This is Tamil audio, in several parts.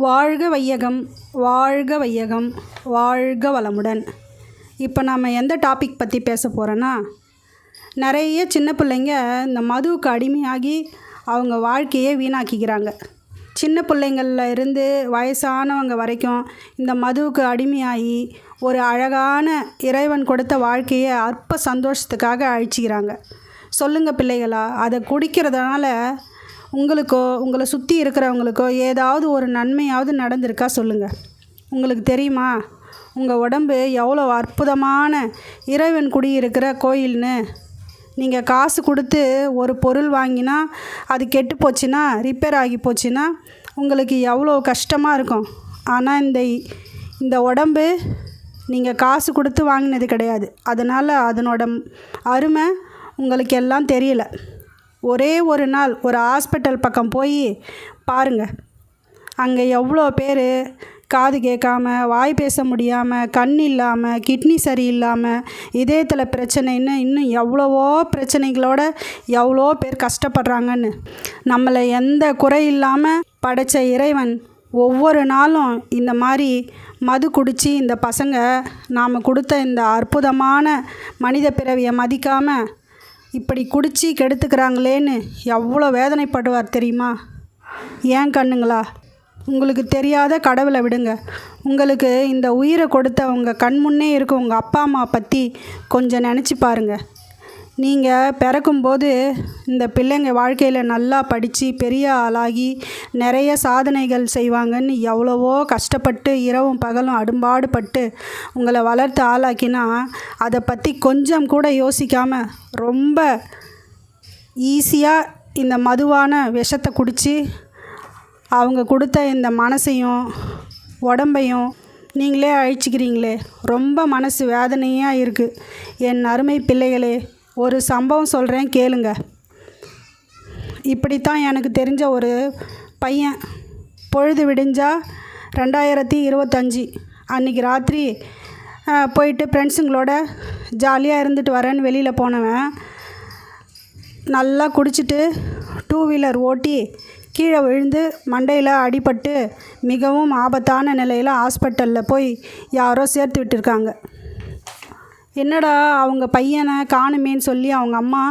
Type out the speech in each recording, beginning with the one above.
வாழ்க வையகம், வாழ்க வையகம், வாழ்க வளமுடன். இப்போ நம்ம எந்த டாபிக் பற்றி பேச போகிறோன்னா, நிறைய சின்ன பிள்ளைங்க இந்த மதுவுக்கு அடிமையாகி அவங்க வாழ்க்கையே வீணாக்கிக்கிறாங்க. சின்ன பிள்ளைங்களில் இருந்து வயசானவங்க வரைக்கும் இந்த மதுவுக்கு அடிமையாகி ஒரு அழகான இறைவன் கொடுத்த வாழ்க்கையை அற்ப சந்தோஷத்துக்காக அழிச்சிக்கிறாங்க. சொல்லுங்கள் பிள்ளைகளா, அதை குடிக்கிறதுனால உங்களுக்கோ உங்களை சுற்றி இருக்கிறவங்களுக்கோ ஏதாவது ஒரு நன்மையாவது நடந்திருக்கா சொல்லுங்கள். உங்களுக்கு தெரியுமா, உங்கள் உடம்பு எவ்வளோ அற்புதமான இறைவன் குடியிருக்கிற கோயில்னு. நீங்கள் காசு கொடுத்து ஒரு பொருள் வாங்கினா அது கெட்டு போச்சுன்னா, ரிப்பேர் ஆகி போச்சுன்னா உங்களுக்கு எவ்வளோ கஷ்டமாக இருக்கும். ஆனால் இந்த உடம்பு நீங்கள் காசு கொடுத்து வாங்கினது கிடையாது. அதனால் அதனோட அருமை உங்களுக்கு எல்லாம் தெரியல. ஒரே ஒரு நாள் ஒரு ஹாஸ்பிட்டல் பக்கம் போய் பாருங்கள். அங்கே எவ்வளோ பேர் காது கேட்காம, வாய் பேச முடியாமல், கண் இல்லாமல், கிட்னி சரியில்லாமல், இதயத்தில் பிரச்சனைன்னு இன்னும் எவ்வளவோ பிரச்சனைகளோட எவ்வளோ பேர் கஷ்டப்படுறாங்கன்னு. நம்மளை எந்த குறை இல்லாமல் படைத்த இறைவன் ஒவ்வொரு நாளும் இந்த மாதிரி மது குடித்து இந்த பசங்க நாம் கொடுத்த இந்த அற்புதமான மனித பிறவியை மதிக்காமல் இப்படி குடித்து கெடுத்துக்கிறாங்களேன்னு எவ்வளோ வேதனைப்படுவார் தெரியுமா? ஏன் கண்ணுங்களா, உங்களுக்கு தெரியாத கடவுளை விடுங்க. உங்களுக்கு இந்த உயிரை கொடுத்த உங்கள் கண் முன்னே இருக்க உங்கள் அப்பா அம்மா பற்றி கொஞ்சம் நினச்சி பாருங்கள். நீங்கள் பிறக்கும்போது இந்த பிள்ளைங்க வாழ்க்கையில் நல்லா படித்து பெரிய ஆளாகி நிறைய சாதனைகள் செய்வாங்கன்னு எவ்வளவோ கஷ்டப்பட்டு இரவும் பகலும் அடும்பாடுபட்டு உங்களை வளர்த்து ஆளாக்கினா, அதை பற்றி கொஞ்சம் கூட யோசிக்காமல் ரொம்ப ஈஸியாக இந்த மதுவான விஷத்தை குடித்து அவங்க கொடுத்த இந்த மனசையும் உடம்பையும் நீங்களே அழிச்சிக்கிறீங்களே. ரொம்ப மனசு வேதனையாக இருக்குது. என் அருமை பிள்ளைகளே, ஒரு சம்பவம் சொல்கிறேன் கேளுங்க. இப்படித்தான் எனக்கு தெரிஞ்ச ஒரு பையன் பொழுது விடிஞ்சா 2025 அன்றைக்கி ராத்திரி போயிட்டு ஃப்ரெண்ட்ஸுங்களோட ஜாலியாக இருந்துட்டு வரேன்னு வெளியில் போனவன் நல்லா குடிச்சிட்டு 2 வீலர் ஓட்டி கீழே விழுந்து மண்டையில் அடிபட்டு மிகவும் ஆபத்தான நிலையில் ஹாஸ்பிட்டலில் போய் யாரோ சேர்த்து விட்டுருக்காங்க. என்னடா அவங்க பையனை காணுமேன்னு சொல்லி அவங்க அம்மா,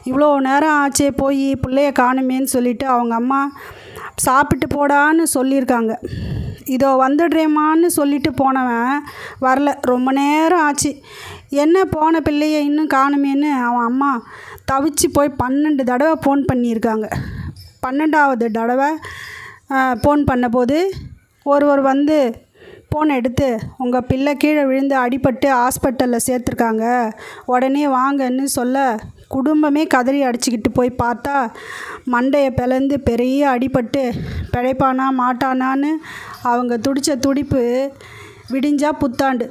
இவ்வளோ நேரம் ஆச்சே போய் பிள்ளைய காணுமேன்னு சொல்லிவிட்டு அவங்க அம்மா சாப்பிட்டு போடான்னு சொல்லியிருக்காங்க. இதோ வந்துடுறேம்மான்னு சொல்லிட்டு போனவன் வரல. ரொம்ப நேரம் ஆச்சு. என்ன போன பிள்ளைய இன்னும் காணுமேன்னு அவன் அம்மா தவிச்சு போய் 12 தடவை ஃபோன் பண்ணியிருக்காங்க. 12வது தடவை ஃபோன் பண்ணபோது ஒருவர் வந்து ஃபோன் எடுத்து, உங்கள் பிள்ளை கீழே விழுந்து அடிபட்டு ஹாஸ்பிட்டலில் சேர்த்துருக்காங்க, உடனே வாங்கன்னு சொல்ல குடும்பமே கதறி அடிச்சுக்கிட்டு போய் பார்த்தா மண்டையை பிளந்து பெரிய அடிபட்டு பிழைப்பானா மாட்டானான்னு அவங்க துடித்த துடிப்பு. விடிஞ்சா புத்தாண்டு.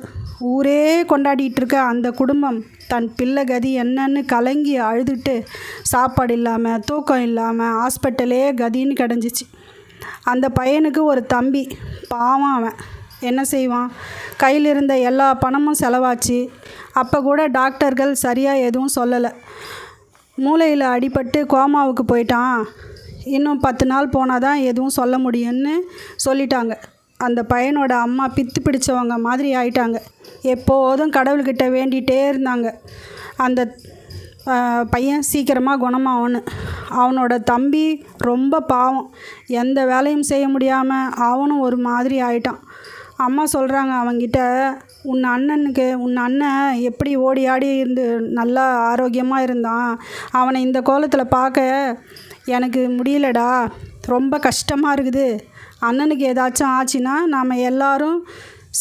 ஊரே கொண்டாடிட்டு இருக்க அந்த குடும்பம் தன் பிள்ளை கதி என்னன்னு கலங்கி அழுதுட்டு சாப்பாடு இல்லாமல் தூக்கம் இல்லாமல் ஹாஸ்பிட்டலே கதின்னு கிடஞ்சிச்சு. அந்த பையனுக்கு ஒரு தம்பி, பாவம். அவன் என்ன செய்வான்? கையில் இருந்த எல்லா பணமும் செலவாச்சு. அப்போ கூட டாக்டர்கள் சரியாக எதுவும் சொல்லலை. மூளையில் அடிபட்டு கோமாவுக்கு போயிட்டான், இன்னும் 10 நாள் போனால் தான் எதுவும் சொல்ல முடியும்னு சொல்லிட்டாங்க. அந்த பையனோட அம்மா பித்து பிடிச்சவங்க மாதிரி ஆயிட்டாங்க. எப்போதும் கடவுள்கிட்ட வேண்டிகிட்டே இருந்தாங்க அந்த பையன் சீக்கிரமாக குணமாகனு. அவனோட தம்பி ரொம்ப பாவம், எந்த வேலையும் செய்ய முடியாமல் அவனும் ஒரு மாதிரி ஆயிட்டான். அம்மா சொல்கிறாங்க அவங்கிட்ட, உன் அண்ணன் எப்படி ஓடி ஆடி இருந்து நல்லா ஆரோக்கியமாக இருந்தான், அவனை இந்த கோலத்தில் பார்க்க எனக்கு முடியலடா, ரொம்ப கஷ்டமாக இருக்குது. அண்ணனுக்கு ஏதாச்சும் ஆச்சுன்னா நாம் எல்லாரும்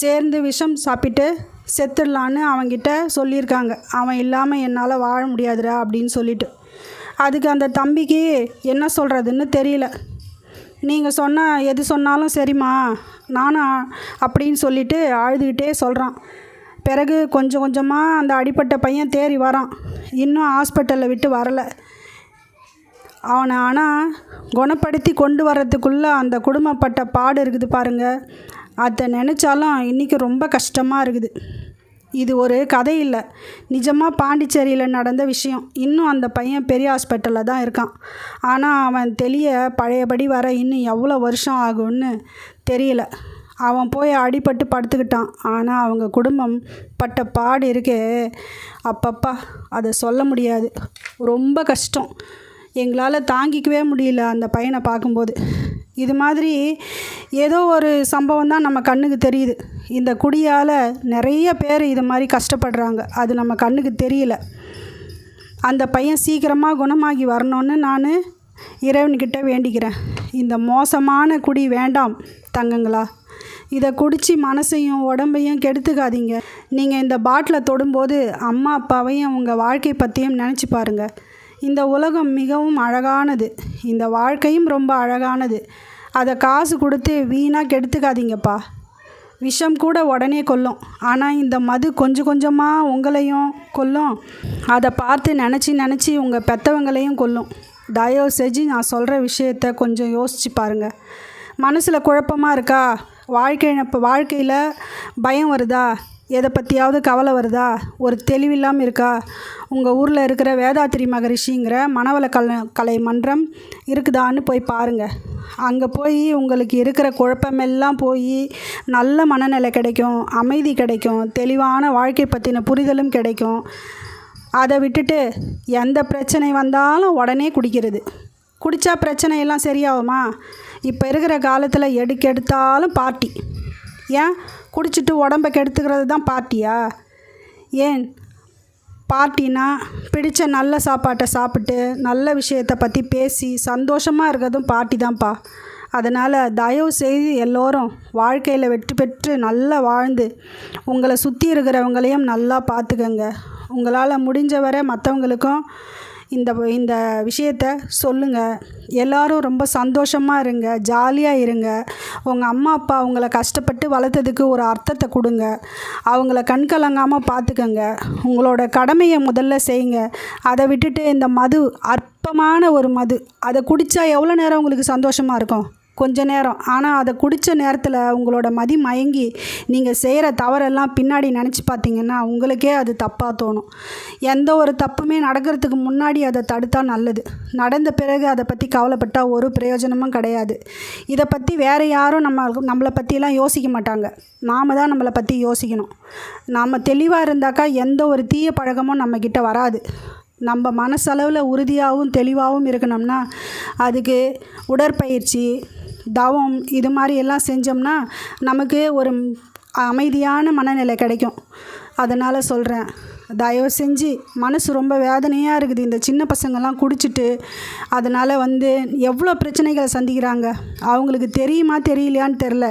சேர்ந்து விஷம் சாப்பிட்டு செத்துடலான்னு அவங்கிட்ட சொல்லியிருக்காங்க. அவன் இல்லாமல் என்னால் வாழ முடியாதுடா அப்படின்னு சொல்லிட்டு. அதுக்கு அந்த தம்பிக்கு என்ன சொல்கிறதுன்னு தெரியல. நீங்கள் எது சொன்னாலும் சரிம்மா நானும் அப்படின்னு சொல்லிட்டு அழுதுகிட்டே சொல்கிறான். பிறகு கொஞ்சம் கொஞ்சமாக அந்த அடிப்பட்ட பையன் தேறி வரான். இன்னும் ஹாஸ்பிட்டலில் விட்டு வரலை. அவனை ஆனால் குணப்படுத்தி கொண்டு வர்றதுக்குள்ளே அந்த குடும்பப்பட்ட பாடு இருக்குது பாருங்கள். அதை நினச்சாலும் இன்றைக்கி ரொம்ப கஷ்டமாக இருக்குது. இது ஒரு கதை இல்லை, நிஜமாக பாண்டிச்சேரியில் நடந்த விஷயம். இன்னும் அந்த பையன் பெரிய ஹாஸ்பிட்டலில் தான் இருக்கான். ஆனால் அவன் பழையபடி வர இன்னும் எவ்வளோ வருஷம் ஆகும்னு தெரியல. அவன் போய் அடிபட்டு படுத்துக்கிட்டான். ஆனால் அவங்க குடும்பம் பட்ட பாடு இருக்கே அப்பப்பா, அதை சொல்ல முடியாது. ரொம்ப கஷ்டம். எங்களால் தாங்கிக்கவே முடியல அந்த பையனை பார்க்கும்போது. இது மாதிரி ஏதோ ஒரு சம்பவம் தான் நம்ம கண்ணுக்கு தெரியுது. இந்த குடியால் நிறைய பேர் இது மாதிரி கஷ்டப்படுறாங்க, அது நம்ம கண்ணுக்கு தெரியல. அந்த பையன் சீக்கிரமாக குணமாகி வரணும்னு நான் இறைவன்கிட்ட வேண்டிக்கிறேன். இந்த மோசமான குடி வேண்டாம் தங்கங்களா. இதை குடித்து மனசையும் உடம்பையும் கெடுத்துக்காதீங்க. நீங்கள் இந்த பாட்டிலை தொடும்போது அம்மா அப்பாவையும் உங்கள் வாழ்க்கை பற்றியும் நினச்சி பாருங்கள். இந்த உலகம் மிகவும் அழகானது, இந்த வாழ்க்கையும் ரொம்ப அழகானது. அதை காசு கொடுத்து வீணாக கெடுத்துக்காதீங்கப்பா. விஷம் கூட உடனே கொல்லும், ஆனால் இந்த மது கொஞ்சம் கொஞ்சமாக உங்களையும் கொல்லும். அதை பார்த்து நினச்சி உங்கள் பெற்றவங்களையும் கொல்லும். தயவு செஞ்சு நான் சொல்கிற விஷயத்த கொஞ்சம் யோசித்து பாருங்கள். மனசில் குழப்பமாக இருக்கா? வாழ்க்கையில் பயம் வருதா? எதை பற்றியாவது கவலை வருதா? ஒரு தெளிவில்லாமல் இருக்கா? உங்கள் ஊரில் இருக்கிற வேதாத்திரி மகரிஷிங்கிற மனவள கலை மன்றம் இருக்குதான்னு போய் பாருங்கள். அங்கே போய் உங்களுக்கு இருக்கிற குழப்பமெல்லாம் போய் நல்ல மனநிலை கிடைக்கும், அமைதி கிடைக்கும், தெளிவான வாழ்க்கை பற்றின புரிதலும் கிடைக்கும். அதை விட்டுட்டு எந்த பிரச்சனை வந்தாலும் உடனே குடித்தா பிரச்சனையெல்லாம் சரியாகுமா? இப்போ இருக்கிற காலத்தில் எடுத்தாலும் பார்ட்டி. ஏன் குடிச்சிட்டு உடம்பை கெடுத்துக்கிறது தான் பார்ட்டியா? ஏன் பார்ட்டினா பிடிச்ச நல்ல சாப்பாட்டை சாப்பிட்டு நல்ல விஷயத்தை பற்றி பேசி சந்தோஷமாக இருக்கிறதும் பார்ட்டி தான்ப்பா. அதனால் தயவு செய்து எல்லோரும் வாழ்க்கையில் வெற்றி பெற்று நல்லா வாழ்ந்து உங்களை சுற்றி இருக்கிறவங்களையும் நல்லா பார்த்துக்கங்க. உங்களால் முடிஞ்ச வரை மற்றவங்களுக்கும் இந்த விஷயத்த சொல்லுங்கள். எல்லோரும் ரொம்ப சந்தோஷமாக இருங்க, ஜாலியாக இருங்க. உங்கள் அம்மா அப்பா உங்களை கஷ்டப்பட்டு வளர்த்ததுக்கு ஒரு அர்த்தத்தை கொடுங்க. அவங்கள கண்கலங்காமல் பார்த்துக்கங்க. உங்களோட கடமையை முதல்ல செய்யுங்க. அதை விட்டுட்டு இந்த மது, அற்பமான ஒரு மது, அதை குடித்தா எவ்வளோ நேரம் உங்களுக்கு சந்தோஷமாக இருக்கும்? கொஞ்ச நேரம். ஆனால் அதை குடித்த நேரத்தில் உங்களோட மதி மயங்கி நீங்கள் செய்கிற தவறெல்லாம் பின்னாடி நினச்சி பார்த்தீங்கன்னா உங்களுக்கே அது தப்பாக தோணும். எந்த ஒரு தப்புமே நடக்கிறதுக்கு முன்னாடி அதை தடுத்தால் நல்லது. நடந்த பிறகு அதை பற்றி கவலைப்பட்டால் ஒரு பிரயோஜனமும் கிடையாது. இதை பற்றி வேறு யாரும் நம்மளை பற்றிலாம் யோசிக்க மாட்டாங்க. நாம் தான் நம்மளை பற்றி யோசிக்கணும். நாம் தெளிவாக இருந்தாக்கா எந்த ஒரு தீய பழக்கமும் நம்மக்கிட்ட வராது. நம்ம மனசளவில் உறுதியாகவும் தெளிவாகவும் இருக்கணும்னா அதுக்கு உடற்பயிற்சி, தவம் இது மாதிரி எல்லாம் செஞ்சோம்னா நமக்கு ஒரு அமைதியான மனநிலை கிடைக்கும். அதனால் சொல்கிறேன், தயவு செஞ்சு மனசு ரொம்ப வேதனையாக இருக்குது. இந்த சின்ன பசங்கள்லாம் குடிச்சிட்டு அதனால் எவ்வளோ பிரச்சனைகளை சந்திக்கிறாங்க. அவங்களுக்கு தெரியுமா தெரியலையான்னு தெரில.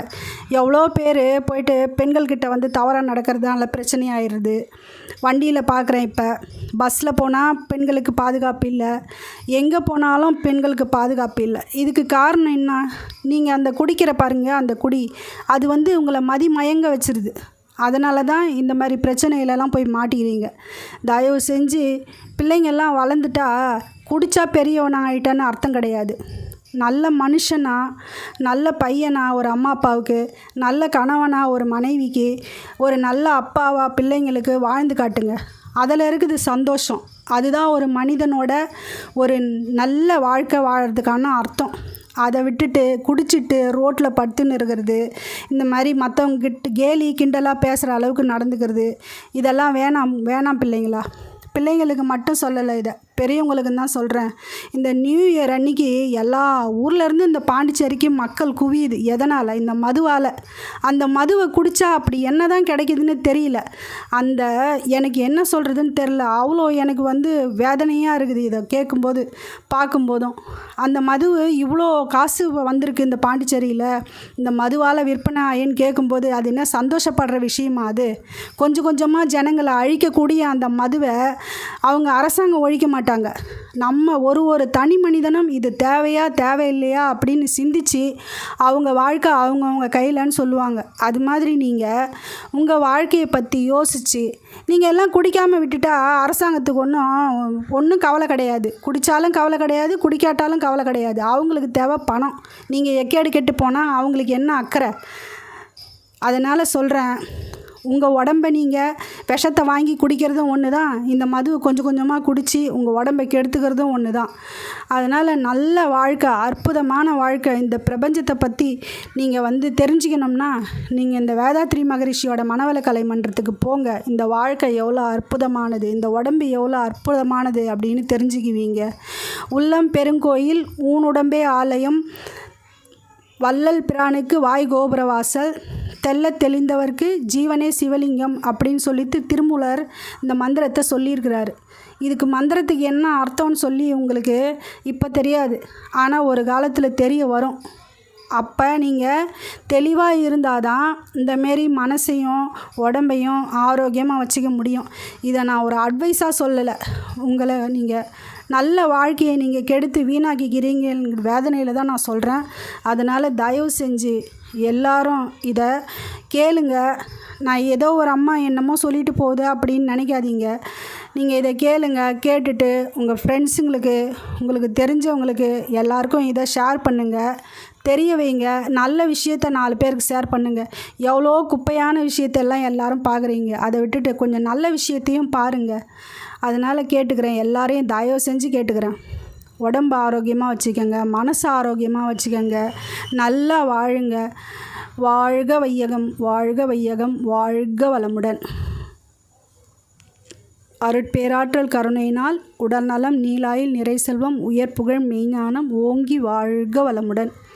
எவ்வளோ பேர் போயிட்டு பெண்கள்கிட்ட தவறாக நடக்கிறதுனால பிரச்சனை ஆயிடுது. வண்டியில் பார்க்குறேன், இப்போ பஸ்ஸில் போனால் பெண்களுக்கு பாதுகாப்பு இல்லை, எங்கே போனாலும் பெண்களுக்கு பாதுகாப்பு இல்லை. இதுக்கு காரணம் என்ன? நீங்கள் அந்த குடிக்கிற பாருங்கள், அந்த குடி அது உங்களை மயங்க வச்சிருது. அதனால தான் இந்த மாதிரி பிரச்சனையிலலாம் போய் மாட்டிக்கிறீங்க. தயவு செஞ்சு பிள்ளைங்கள்லாம் வளர்ந்துட்டா குடித்தா பெரியவனா ஆகிட்டான்னு அர்த்தம் கிடையாது. நல்ல மனுஷனா, நல்ல பையனா ஒரு அம்மா அப்பாவுக்கு, நல்ல கணவனா ஒரு மனைவிக்கு, ஒரு நல்ல அப்பாவா பிள்ளைங்களுக்கு வாழ்ந்து காட்டுங்க. அதில் இருக்குது சந்தோஷம். அதுதான் ஒரு மனிதனோட ஒரு நல்ல வாழ்க்கை வாழறதுக்கான அர்த்தம். அதை விட்டுட்டு குடிச்சிட்டு ரோட்டில் படுத்துன்னு இருக்கிறது, இந்த மாதிரி மற்றவங்கக்கிட்ட கேலி கிண்டலாக பேசுகிற அளவுக்கு நடந்துக்கிறது, இதெல்லாம் வேணாம் பிள்ளைங்களா. பிள்ளைங்களுக்கு மட்டும் சொல்லலை, இதை பெரியவங்களுக்கு தான் சொல்கிறேன். இந்த நியூ இயர் அன்றைக்கி எல்லா ஊர்லேருந்து இந்த பாண்டிச்சேரிக்கு மக்கள் குவியுது. எதனால்? இந்த மதுவால். அந்த மதுவை குடித்தா அப்படி என்ன தான் கிடைக்குதுன்னு தெரியல. எனக்கு என்ன சொல்கிறதுன்னு தெரில. அவ்வளோ எனக்கு வேதனையாக இருக்குது இதை கேட்கும்போது பார்க்கும்போதும். அந்த மது இவ்வளோ காசு வந்திருக்கு இந்த பாண்டிச்சேரியில், இந்த மதுவால் விற்பனை ஆயின்னு கேட்கும்போது அது என்ன சந்தோஷப்படுற விஷயமா? அது கொஞ்சம் கொஞ்சமாக ஜனங்களை அழிக்கக்கூடிய அந்த மதுவை அவங்க அரசாங்கம் ஒழிக்க மாட்டாங்க. நம்ம ஒரு தனி மனிதனும் இது தேவையா தேவையில்லையா அப்படின்னு சிந்திச்சு அவங்க வாழ்க்கை அவங்கவுங்க கையிலன்னு சொல்லுவாங்க. அது மாதிரி நீங்கள் உங்கள் வாழ்க்கையை பற்றி யோசித்து நீங்கள் எல்லாம் குடிக்காமல் விட்டுட்டா அரசாங்கத்துக்கு ஒன்றும் கவலை கிடையாது. குடித்தாலும் கவலை கிடையாது, குடிக்காட்டாலும் கவலை கிடையாது. அவங்களுக்கு தேவை பணம். நீங்கள் எக்கேடு கெட்டு போனால் அவங்களுக்கு என்ன அக்கறை? அதனால் சொல்கிறேன், உங்கள் உடம்பை நீங்கள் விஷத்தை வாங்கி குடிக்கிறதும் ஒன்று தான், இந்த மதுவை கொஞ்சம் கொஞ்சமாக குடித்து உங்கள் உடம்பை கெடுத்துக்கிறதும் ஒன்று தான். அதனால் நல்ல வாழ்க்கை, அற்புதமான வாழ்க்கை, இந்த பிரபஞ்சத்தை பற்றி நீங்கள் தெரிஞ்சுக்கணும்னா நீங்கள் இந்த வேதாத்ரி மகரிஷியோட மனவள கலை மன்றத்துக்கு போங்க. இந்த வாழ்க்கை எவ்வளோ அற்புதமானது, இந்த உடம்பு எவ்வளோ அற்புதமானது அப்படின்னு தெரிஞ்சுக்குவீங்க. உள்ளம் பெருங்கோயில், ஊனுடம்பே ஆலயம், வள்ளல் பிரானுக்கு வாய் கோபுரவாசல், தெள்ளத் தெளிந்தவர்க்கு ஜீவனே சிவலிங்கம் அப்படின்னு சொல்லிட்டு திருமூலர் இந்த மந்திரத்தை சொல்லியிருக்கிறாரு. இதுக்கு மந்திரத்துக்கு என்ன அர்த்தம்னு சொல்லி உங்களுக்கு இப்போ தெரியாது, ஆனால் ஒரு காலத்தில் தெரிய வரும். அப்போ நீங்கள் தெளிவாக இருந்தால் தான் இந்தமாரி மனசையும் உடம்பையும் ஆரோக்கியமாக வச்சுக்க முடியும். இதை நான் ஒரு அட்வைஸாக சொல்லலை, உங்களை நீங்கள் நல்ல வாழ்க்கையை நீங்கள் கெடுத்து வீணாக்கிக்கிறீங்கிற வேதனையில் தான் நான் சொல்கிறேன். அதனால் தயவு செஞ்சு எல்லாரும் இதை கேளுங்க. நான் ஏதோ ஒரு அம்மா என்னமோ சொல்லிட்டு போகுது அப்படின்னு நினைக்காதீங்க. நீங்கள் இதை கேளுங்க. கேட்டுட்டு உங்கள் ஃப்ரெண்ட்ஸுங்களுக்கு, உங்களுக்கு தெரிஞ்சவங்களுக்கு எல்லாருக்கும் இதை ஷேர் பண்ணுங்கள், தெரிய வைங்க. நல்ல விஷயத்த 4 பேருக்கு ஷேர் பண்ணுங்கள். எவ்வளோ குப்பையான விஷயத்தெல்லாம் எல்லாரும் பார்க்குறீங்க, அதை விட்டுட்டு கொஞ்சம் நல்ல விஷயத்தையும் பாருங்கள். அதனால் கேட்டுக்கிறேன், எல்லாரையும் தயவு செஞ்சு கேட்டுக்கிறேன். உடம்பு ஆரோக்கியமாக வச்சுக்கோங்க, மனசு ஆரோக்கியமாக வச்சுக்கோங்க, நல்லா வாழுங்க. வாழ்க வையகம், வாழ்க வையகம், வாழ்க வளமுடன். அருட்பேராற்றல் கருணையினால் உடல்நலம், நீலாயில், நிறை செல்வம், உயர் புகழ், மெய்ஞானம் ஓங்கி வாழ்க வளமுடன்.